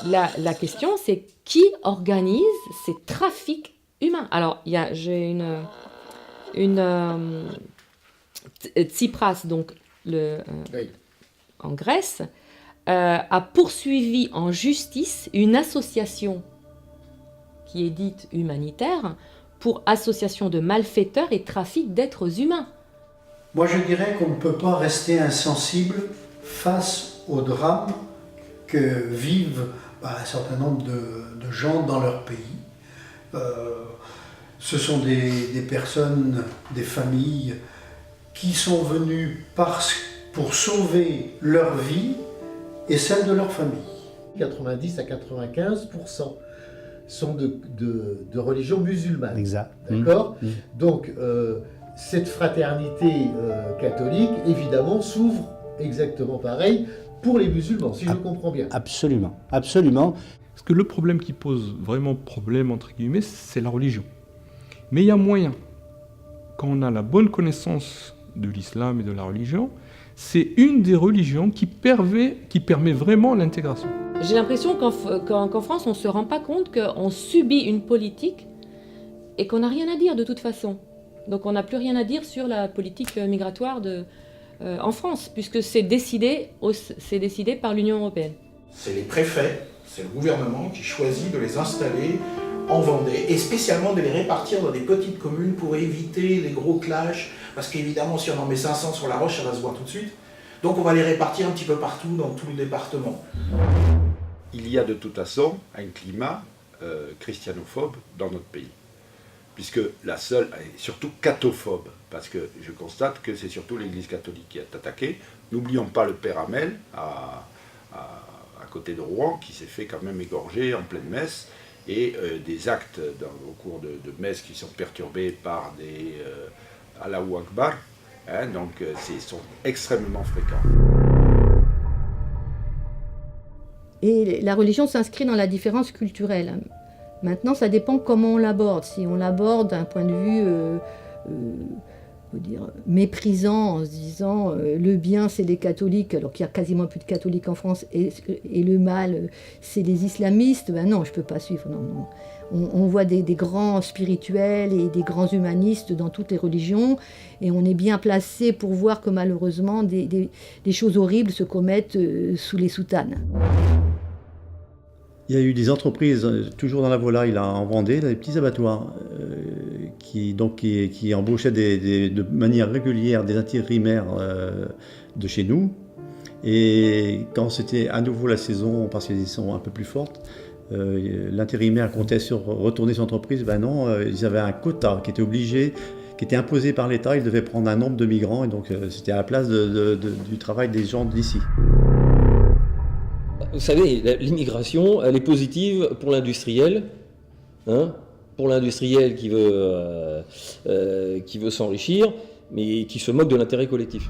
la question, c'est qui organise ces trafics humains? Alors, j'ai Tsipras, donc Oui. en Grèce, a poursuivi en justice une association qui est dite humanitaire pour association de malfaiteurs et trafic d'êtres humains. Moi, je dirais qu'on ne peut pas rester insensible face au drame que vivent un certain nombre de gens dans leur pays. Ce sont des personnes, des familles qui sont venues pour sauver leur vie et celle de leur famille. 90 à 95% sont de religion musulmane. Exact. D'accord ? Donc, cette fraternité catholique, évidemment, s'ouvre exactement pareil pour les musulmans, si je comprends bien. Absolument, absolument. Parce que le problème qui pose vraiment problème, entre guillemets, c'est la religion. Mais il y a moyen, quand on a la bonne connaissance de l'islam et de la religion, c'est une des religions qui permet vraiment l'intégration. J'ai l'impression qu'en France, on ne se rend pas compte qu'on subit une politique et qu'on n'a rien à dire de toute façon. Donc on n'a plus rien à dire sur la politique migratoire en France, puisque c'est décidé par l'Union européenne. C'est les préfets, c'est le gouvernement qui choisit de les installer en Vendée et spécialement de les répartir dans des petites communes pour éviter les gros clashs, parce qu'évidemment si on en met 500 sur la roche, ça va se voir tout de suite. Donc on va les répartir un petit peu partout dans tout le département. Il y a de toute façon un climat christianophobe dans notre pays, puisque la seule, et surtout cathophobe, parce que je constate que c'est surtout l'Église catholique qui est attaquée. N'oublions pas le père Hamel, à côté de Rouen, qui s'est fait quand même égorger en pleine messe, et des actes au cours de messe qui sont perturbés par des Allahu Akbar, hein, donc sont extrêmement fréquents. Et la religion s'inscrit dans la différence culturelle. Maintenant, ça dépend comment on l'aborde. Si on l'aborde d'un point de vue méprisant, en se disant le bien c'est les catholiques, alors qu'il y a quasiment plus de catholiques en France, et le mal c'est les islamistes, ben non, je peux pas suivre. Non. On voit des grands spirituels et des grands humanistes dans toutes les religions, et on est bien placé pour voir que malheureusement des choses horribles se commettent sous les soutanes. Il y a eu des entreprises, toujours dans la volaille, là, en Vendée, des petits abattoirs, qui embauchaient de manière régulière des intérimaires de chez nous. Et quand c'était à nouveau la saison, parce qu'ils sont un peu plus fortes, l'intérimaire comptait sur retourner son entreprise. Ben non, ils avaient un quota qui était imposé par l'État. Ils devaient prendre un nombre de migrants, et donc c'était à la place du travail des gens d'ici. Vous savez, l'immigration, elle est positive pour l'industriel, hein, pour l'industriel qui veut s'enrichir, mais qui se moque de l'intérêt collectif.